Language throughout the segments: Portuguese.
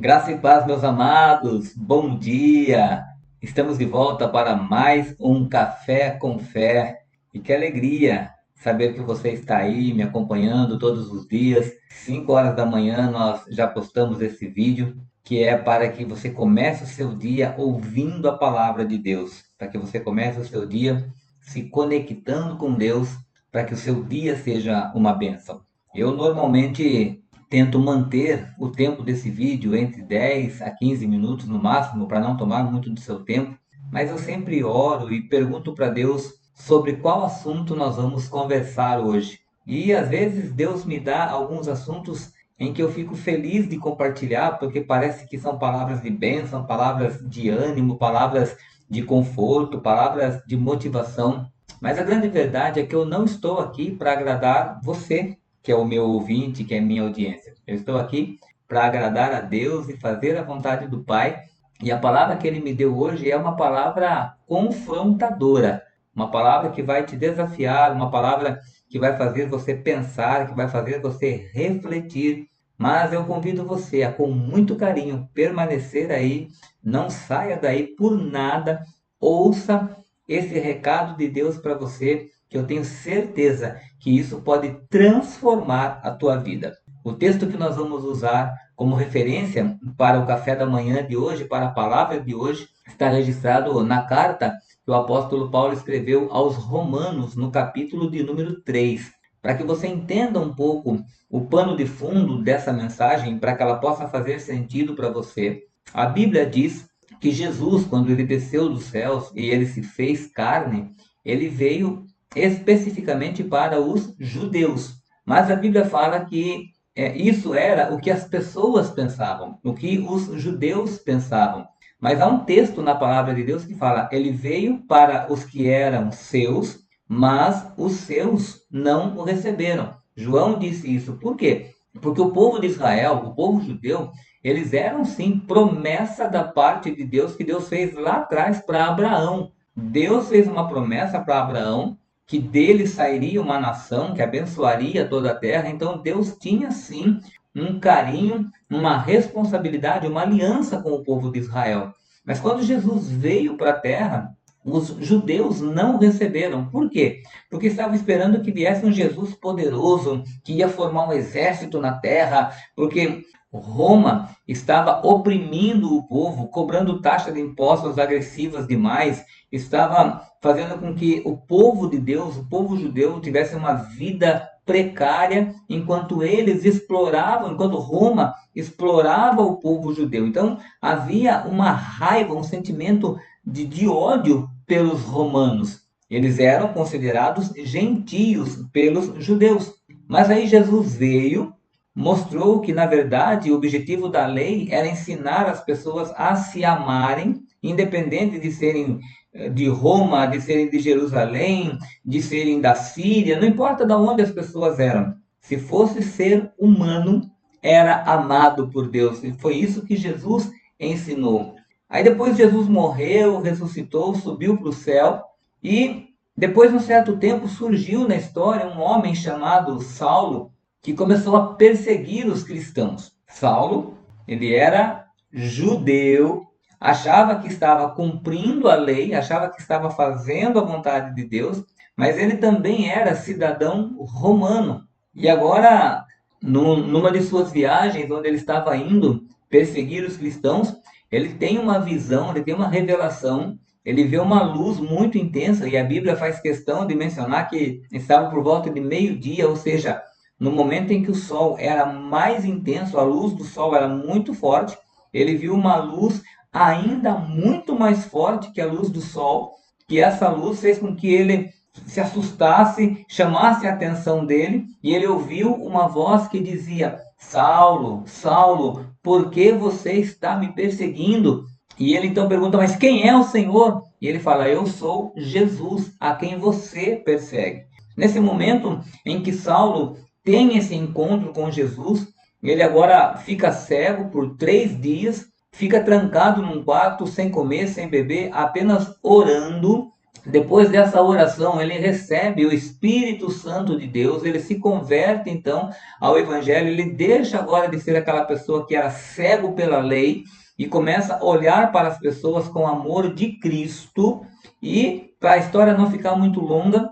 Graça e paz, meus amados, bom dia! Estamos de volta para mais um Café com Fé. E que alegria saber que você está aí me acompanhando todos os dias. 5 horas da manhã nós já postamos esse vídeo, que é para que você comece o seu dia ouvindo a palavra de Deus, para que você comece o seu dia se conectando com Deus, para que o seu dia seja uma bênção. Eu normalmente tento manter o tempo desse vídeo entre 10 a 15 minutos no máximo, para não tomar muito do seu tempo, mas eu sempre oro e pergunto para Deus sobre qual assunto nós vamos conversar hoje. E às vezes Deus me dá alguns assuntos em que eu fico feliz de compartilhar, porque parece que são palavras de bênção, palavras de ânimo, palavras de conforto, palavras de motivação. Mas a grande verdade é que eu não estou aqui para agradar você, que é o meu ouvinte, que é minha audiência. Eu estou aqui para agradar a Deus e fazer a vontade do Pai. E a palavra que ele me deu hoje é uma palavra confrontadora, uma palavra que vai te desafiar, uma palavra que vai fazer você pensar, que vai fazer você refletir. Mas eu convido você a, com muito carinho, permanecer aí, não saia daí por nada, ouça esse recado de Deus para você, que eu tenho certeza que isso pode transformar a tua vida. O texto que nós vamos usar como referência para o café da manhã de hoje, para a palavra de hoje, está registrado na carta que o apóstolo Paulo escreveu aos Romanos, no capítulo de número 3. Para que você entenda um pouco o pano de fundo dessa mensagem, para que ela possa fazer sentido para você, a Bíblia diz que Jesus, quando ele desceu dos céus e ele se fez carne, ele veio especificamente para os judeus. Mas a Bíblia fala que isso era o que as pessoas pensavam, o que os judeus pensavam. Mas há um texto na palavra de Deus que fala: ele veio para os que eram seus, mas os seus não o receberam. João disse isso. Por quê? Porque o povo de Israel, o povo judeu, eles eram sim promessa da parte de Deus, que Deus fez lá atrás para Abraão. Deus fez uma promessa para Abraão que dele sairia uma nação que abençoaria toda a terra. Então Deus tinha sim um carinho, uma responsabilidade, uma aliança com o povo de Israel. Mas quando Jesus veio para a terra, os judeus não o receberam. Por quê? Porque estavam esperando que viesse um Jesus poderoso, que ia formar um exército na terra, porque Roma estava oprimindo o povo, cobrando taxa de impostos agressivas demais, estava fazendo com que o povo de Deus, o povo judeu, tivesse uma vida precária, enquanto eles exploravam, enquanto Roma explorava o povo judeu. Então havia uma raiva, um sentimento de ódio pelos romanos. Eles eram considerados gentios pelos judeus. Mas aí Jesus veio, mostrou que, na verdade, o objetivo da lei era ensinar as pessoas a se amarem, independente de serem de Roma, de serem de Jerusalém, de serem da Síria, não importa de onde as pessoas eram. Se fosse ser humano, era amado por Deus. E foi isso que Jesus ensinou. Aí depois Jesus morreu, ressuscitou, subiu para o céu e depois de um certo tempo surgiu na história um homem chamado Saulo, que começou a perseguir os cristãos. Saulo, ele era judeu, achava que estava cumprindo a lei, achava que estava fazendo a vontade de Deus, mas ele também era cidadão romano. E agora, numa de suas viagens, onde ele estava indo perseguir os cristãos, ele tem uma visão, ele tem uma revelação, ele vê uma luz muito intensa, e a Bíblia faz questão de mencionar que estava por volta de meio-dia, ou seja, no momento em que o sol era mais intenso, a luz do sol era muito forte, ele viu uma luz ainda muito mais forte que a luz do sol, que essa luz fez com que ele se assustasse, chamasse a atenção dele, e ele ouviu uma voz que dizia: Saulo, Saulo, por que você está me perseguindo? E ele então pergunta: mas quem é o Senhor? E ele fala: eu sou Jesus, a quem você persegue. Nesse momento em que Saulo tem esse encontro com Jesus, ele agora fica cego por 3 dias, fica trancado num quarto, sem comer, sem beber, apenas orando, Depois dessa oração, ele recebe o Espírito Santo de Deus, ele se converte então ao Evangelho, ele deixa agora de ser aquela pessoa que era cego pela lei e começa a olhar para as pessoas com amor de Cristo. E para a história não ficar muito longa,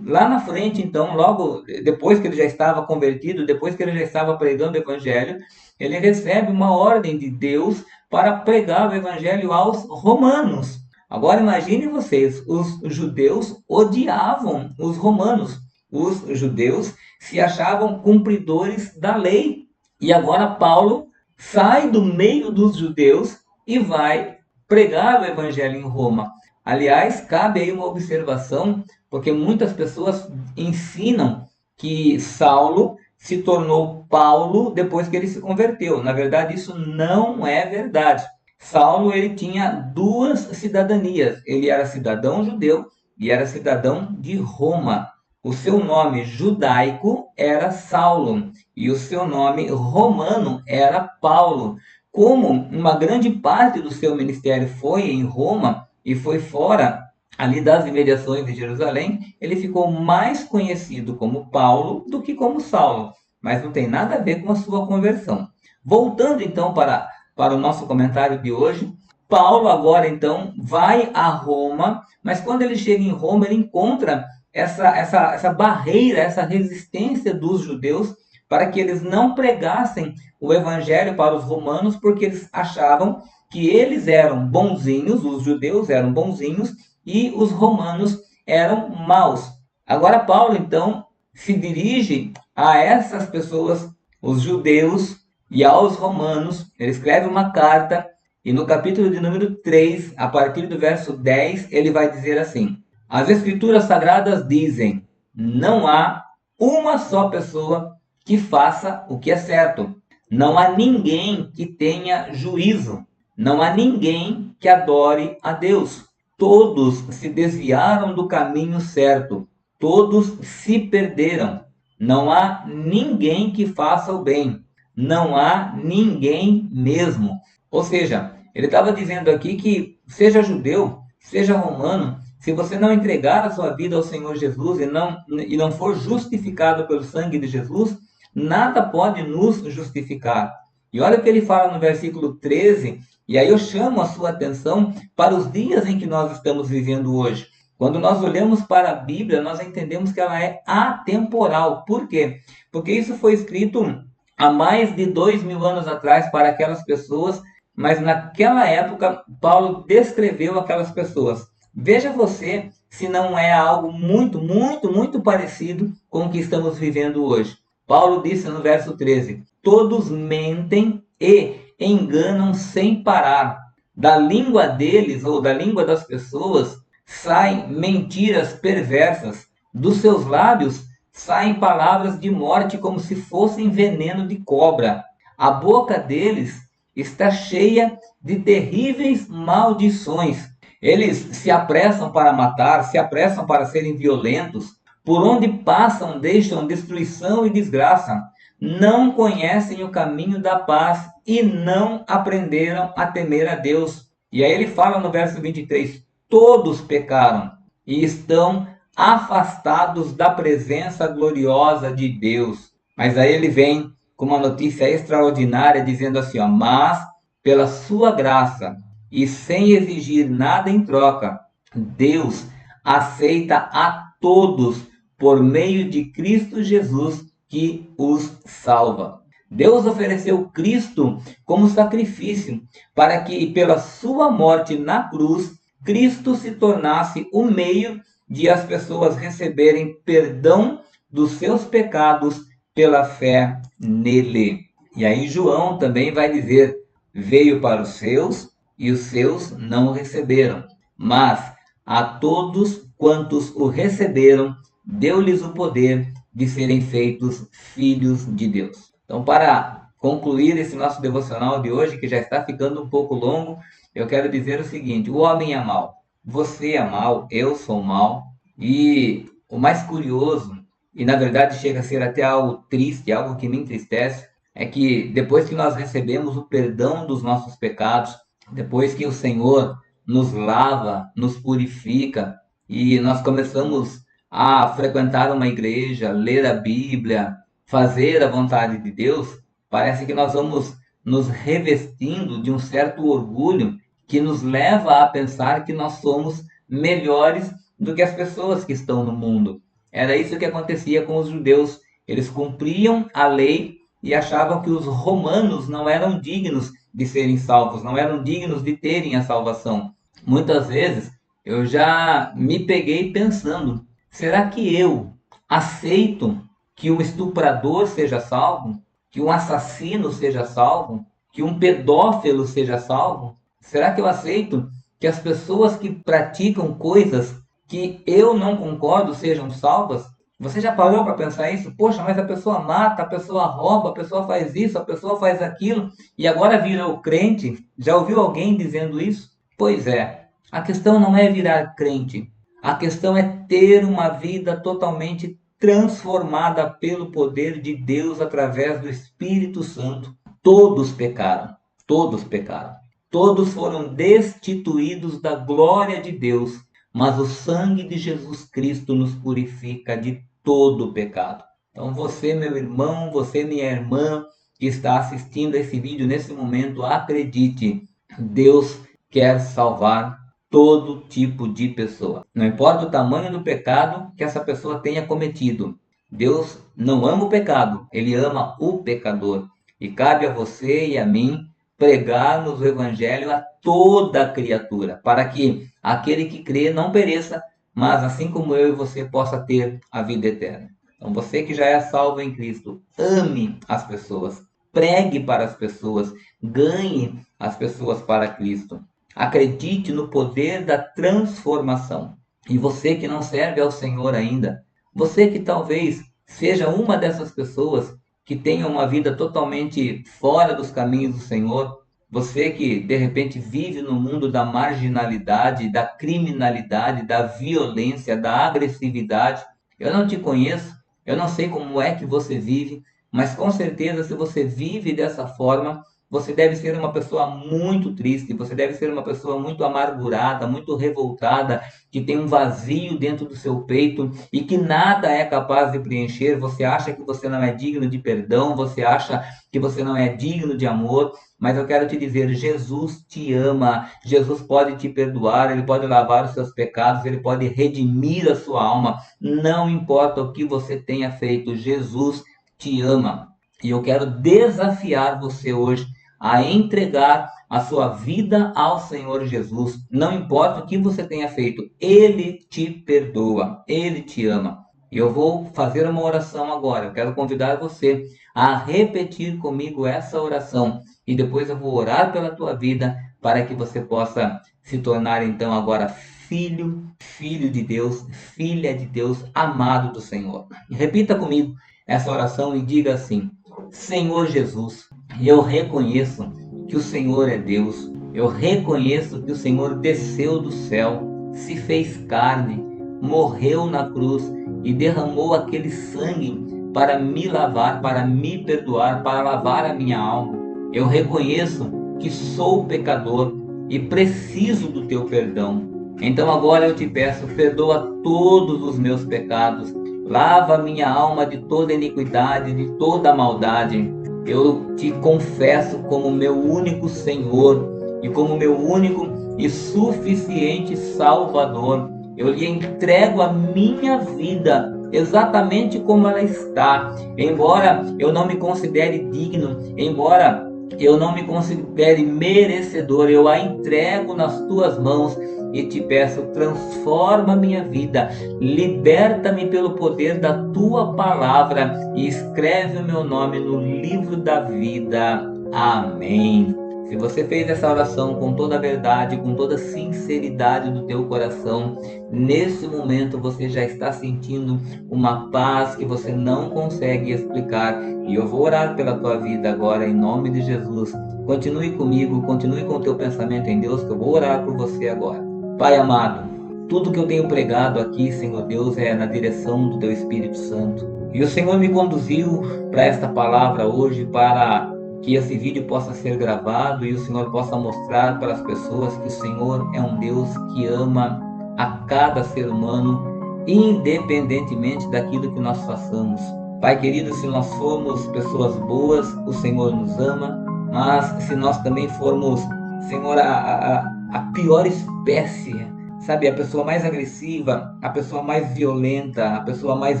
lá na frente, então, logo depois que ele já estava convertido, depois que ele já estava pregando o Evangelho, ele recebe uma ordem de Deus para pregar o Evangelho aos romanos. Agora imagine vocês, os judeus odiavam os romanos. Os judeus se achavam cumpridores da lei. E agora Paulo sai do meio dos judeus e vai pregar o evangelho em Roma. Aliás, cabe aí uma observação, porque muitas pessoas ensinam que Saulo se tornou Paulo depois que ele se converteu. Na verdade, isso não é verdade. Saulo ele tinha duas cidadanias. Ele era cidadão judeu e era cidadão de Roma. O seu nome judaico era Saulo e o seu nome romano era Paulo. Como uma grande parte do seu ministério foi em Roma e foi fora ali das imediações de Jerusalém, ele ficou mais conhecido como Paulo do que como Saulo, mas não tem nada a ver com a sua conversão. Voltando então para o nosso comentário de hoje, Paulo agora então vai a Roma, mas quando ele chega em Roma, ele encontra essa barreira, essa resistência dos judeus para que eles não pregassem o evangelho para os romanos, porque eles achavam que eles eram bonzinhos, os judeus eram bonzinhos e os romanos eram maus. Agora Paulo então se dirige a essas pessoas, os judeus e aos romanos, ele escreve uma carta e no capítulo de número 3, a partir do verso 10, ele vai dizer assim: as escrituras sagradas dizem, não há uma só pessoa que faça o que é certo. Não há ninguém que tenha juízo. Não há ninguém que adore a Deus. Todos se desviaram do caminho certo. Todos se perderam. Não há ninguém que faça o bem. Não há ninguém mesmo. Ou seja, ele estava dizendo aqui que seja judeu, seja romano, se você não entregar a sua vida ao Senhor Jesus e não for justificado pelo sangue de Jesus, nada pode nos justificar. E olha o que ele fala no versículo 13, e aí eu chamo a sua atenção para os dias em que nós estamos vivendo hoje. Quando nós olhamos para a Bíblia, nós entendemos que ela é atemporal. Por quê? Porque isso foi escrito há mais de 2000 anos atrás para aquelas pessoas, mas naquela época Paulo descreveu aquelas pessoas. Veja você se não é algo muito, muito, muito parecido com o que estamos vivendo hoje. Paulo disse no verso 13: todos mentem e enganam sem parar. Da língua deles ou da língua das pessoas saem mentiras perversas. Dos seus lábios saem palavras de morte como se fossem veneno de cobra. A boca deles está cheia de terríveis maldições. Eles se apressam para matar, se apressam para serem violentos. Por onde passam, deixam destruição e desgraça. Não conhecem o caminho da paz e não aprenderam a temer a Deus. E aí ele fala no verso 23: todos pecaram e estão afastados da presença gloriosa de Deus. Mas aí ele vem com uma notícia extraordinária, dizendo assim, ó, mas pela sua graça e sem exigir nada em troca, Deus aceita a todos por meio de Cristo Jesus que os salva. Deus ofereceu Cristo como sacrifício para que, pela sua morte na cruz, Cristo se tornasse o meio de as pessoas receberem perdão dos seus pecados pela fé nele. E aí João também vai dizer, veio para os seus e os seus não o receberam, mas a todos quantos o receberam, deu-lhes o poder de serem feitos filhos de Deus. Então, para concluir esse nosso devocional de hoje, que já está ficando um pouco longo, eu quero dizer o seguinte: o homem é mau, você é mau, eu sou mau, e o mais curioso, e na verdade chega a ser até algo triste, algo que me entristece, é que depois que nós recebemos o perdão dos nossos pecados, depois que o Senhor nos lava, nos purifica, e nós começamos a frequentar uma igreja, ler a Bíblia, fazer a vontade de Deus, parece que nós vamos nos revestindo de um certo orgulho que nos leva a pensar que nós somos melhores do que as pessoas que estão no mundo. Era isso que acontecia com os judeus. Eles cumpriam a lei e achavam que os romanos não eram dignos de serem salvos, não eram dignos de terem a salvação. Muitas vezes eu já me peguei pensando: será que eu aceito que um estuprador seja salvo? Que um assassino seja salvo? Que um pedófilo seja salvo? Será que eu aceito que as pessoas que praticam coisas que eu não concordo sejam salvas? Você já parou para pensar isso? Poxa, mas a pessoa mata, a pessoa rouba, a pessoa faz isso, a pessoa faz aquilo e agora virou crente? Já ouviu alguém dizendo isso? Pois é, a questão não é virar crente, a questão é ter uma vida totalmente transformada pelo poder de Deus através do Espírito Santo. Todos pecaram, todos pecaram. Todos foram destituídos da glória de Deus, mas o sangue de Jesus Cristo nos purifica de todo pecado. Então você, meu irmão, você, minha irmã, que está assistindo esse vídeo nesse momento, acredite, Deus quer salvar todo tipo de pessoa. Não importa o tamanho do pecado que essa pessoa tenha cometido. Deus não ama o pecado, ele ama o pecador. E cabe a você e a mim pregarmos o evangelho a toda criatura, para que aquele que crê não pereça, mas assim como eu e você possa ter a vida eterna. Então você que já é salvo em Cristo, ame as pessoas, pregue para as pessoas, ganhe as pessoas para Cristo. Acredite no poder da transformação. E você que não serve ao Senhor ainda, você que talvez seja uma dessas pessoas que tenha uma vida totalmente fora dos caminhos do Senhor, você que de repente vive no mundo da marginalidade, da criminalidade, da violência, da agressividade, eu não te conheço, eu não sei como é que você vive, mas com certeza se você vive dessa forma, você deve ser uma pessoa muito triste, você deve ser uma pessoa muito amargurada, muito revoltada, que tem um vazio dentro do seu peito e que nada é capaz de preencher. Você acha que você não é digno de perdão, você acha que você não é digno de amor, mas eu quero te dizer, Jesus te ama, Jesus pode te perdoar, ele pode lavar os seus pecados, ele pode redimir a sua alma, não importa o que você tenha feito, Jesus te ama. E eu quero desafiar você hoje a entregar a sua vida ao Senhor Jesus. Não importa o que você tenha feito, Ele te perdoa, Ele te ama. E eu vou fazer uma oração agora. Eu quero convidar você a repetir comigo essa oração. E depois eu vou orar pela tua vida para que você possa se tornar então agora filho de Deus, filha de Deus, amado do Senhor. E repita comigo essa oração e diga assim: Senhor Jesus, eu reconheço que o Senhor é Deus. Eu reconheço que o Senhor desceu do céu, se fez carne, morreu na cruz e derramou aquele sangue para me lavar, para me perdoar, para lavar a minha alma. Eu reconheço que sou pecador e preciso do teu perdão. Então agora eu te peço, perdoa todos os meus pecados, lava minha alma de toda iniquidade, de toda maldade. Eu te confesso como meu único Senhor e como meu único e suficiente Salvador. Eu lhe entrego a minha vida exatamente como ela está. Embora eu não me considere digno, embora eu não me considere merecedor, eu a entrego nas tuas mãos e te peço, transforma minha vida, liberta-me pelo poder da tua palavra e escreve o meu nome no livro da vida. Amém. Se você fez essa oração com toda a verdade, com toda a sinceridade do teu coração, nesse momento você já está sentindo uma paz que você não consegue explicar. E eu vou orar pela tua vida agora em nome de Jesus. Continue comigo, continue com o teu pensamento em Deus, que eu vou orar por você agora. Pai amado, tudo que eu tenho pregado aqui, Senhor Deus, é na direção do Teu Espírito Santo. E o Senhor me conduziu para esta palavra hoje para que esse vídeo possa ser gravado e o Senhor possa mostrar para as pessoas que o Senhor é um Deus que ama a cada ser humano, independentemente daquilo que nós façamos. Pai querido, se nós formos pessoas boas, o Senhor nos ama, mas se nós também formos, Senhor, a pior espécie, sabe, a pessoa mais agressiva, a pessoa mais violenta, a pessoa mais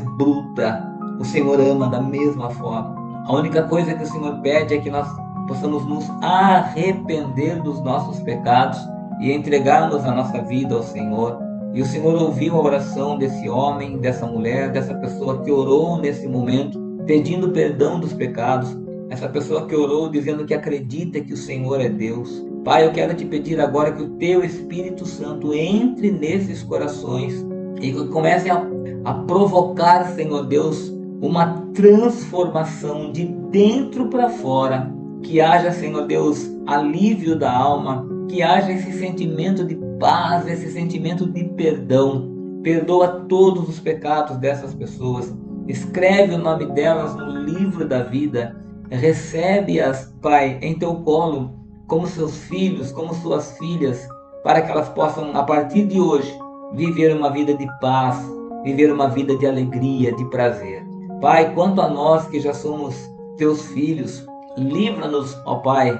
bruta, o Senhor ama da mesma forma. A única coisa que o Senhor pede é que nós possamos nos arrepender dos nossos pecados e entregarmos a nossa vida ao Senhor. E o Senhor ouviu a oração desse homem, dessa mulher, dessa pessoa que orou nesse momento, pedindo perdão dos pecados. Essa pessoa que orou dizendo que acredita que o Senhor é Deus. Pai, eu quero te pedir agora que o teu Espírito Santo entre nesses corações e que comece a provocar, Senhor Deus, uma transformação de dentro para fora. Que haja, Senhor Deus, alívio da alma, que haja esse sentimento de paz, esse sentimento de perdão. Perdoa todos os pecados dessas pessoas. Escreve o nome delas no livro da vida. Recebe-as, Pai, em teu colo, como seus filhos, como suas filhas, para que elas possam, a partir de hoje, viver uma vida de paz, viver uma vida de alegria, de prazer. Pai, quanto a nós que já somos teus filhos, livra-nos, ó Pai,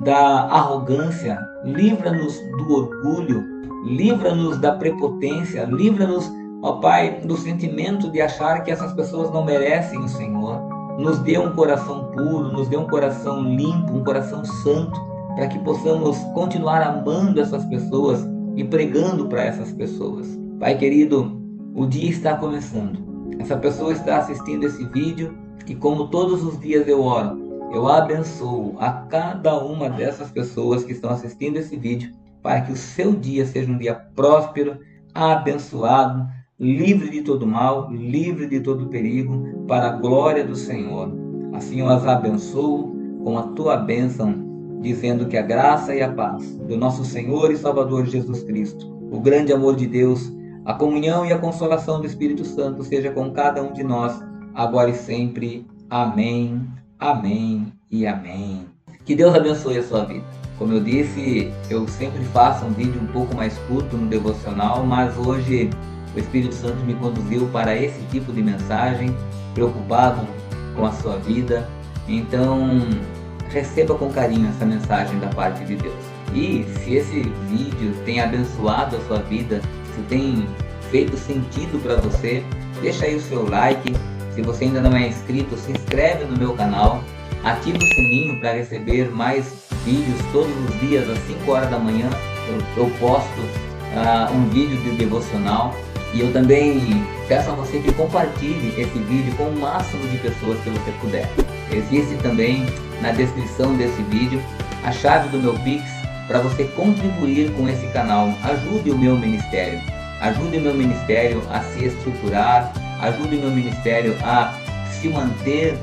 da arrogância, livra-nos do orgulho, livra-nos da prepotência, livra-nos, ó Pai, do sentimento de achar que essas pessoas não merecem o Senhor. Nos dê um coração puro, nos dê um coração limpo, um coração santo, para que possamos continuar amando essas pessoas e pregando para essas pessoas. Pai querido, o dia está começando. Essa pessoa está assistindo esse vídeo e, como todos os dias eu oro, eu abençoo a cada uma dessas pessoas que estão assistindo esse vídeo, para que o seu dia seja um dia próspero, abençoado, livre de todo mal, livre de todo perigo, para a glória do Senhor. Assim eu as abençoo com a tua bênção, dizendo que a graça e a paz do nosso Senhor e Salvador Jesus Cristo, o grande amor de Deus, a comunhão e a consolação do Espírito Santo seja com cada um de nós, agora e sempre. Amém, amém e amém. Que Deus abençoe a sua vida. Como eu disse, eu sempre faço um vídeo um pouco mais curto no devocional, mas hoje o Espírito Santo me conduziu para esse tipo de mensagem, preocupado com a sua vida. Então, receba com carinho essa mensagem da parte de Deus. E se esse vídeo tem abençoado a sua vida, se tem feito sentido para você, deixa aí o seu like. Se você ainda não é inscrito, se inscreve no meu canal, ativa o sininho para receber mais vídeos todos os dias às 5 horas da manhã. Eu posto um vídeo de devocional. E eu também peço a você que compartilhe esse vídeo com o máximo de pessoas que você puder. Existe também na descrição desse vídeo a chave do meu Pix para você contribuir com esse canal. Ajude o meu ministério. Ajude o meu ministério a se estruturar. Ajude o meu ministério a se manter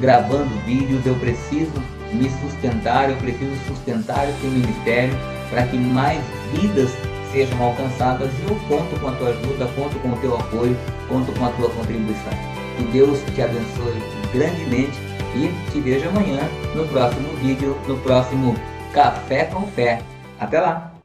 gravando vídeos. Eu preciso me sustentar, eu preciso sustentar esse ministério para que mais vidas sejam alcançadas, e eu conto com a tua ajuda, conto com o teu apoio, conto com a tua contribuição. Que Deus te abençoe grandemente e te vejo amanhã no próximo vídeo, no próximo Café com Fé. Até lá!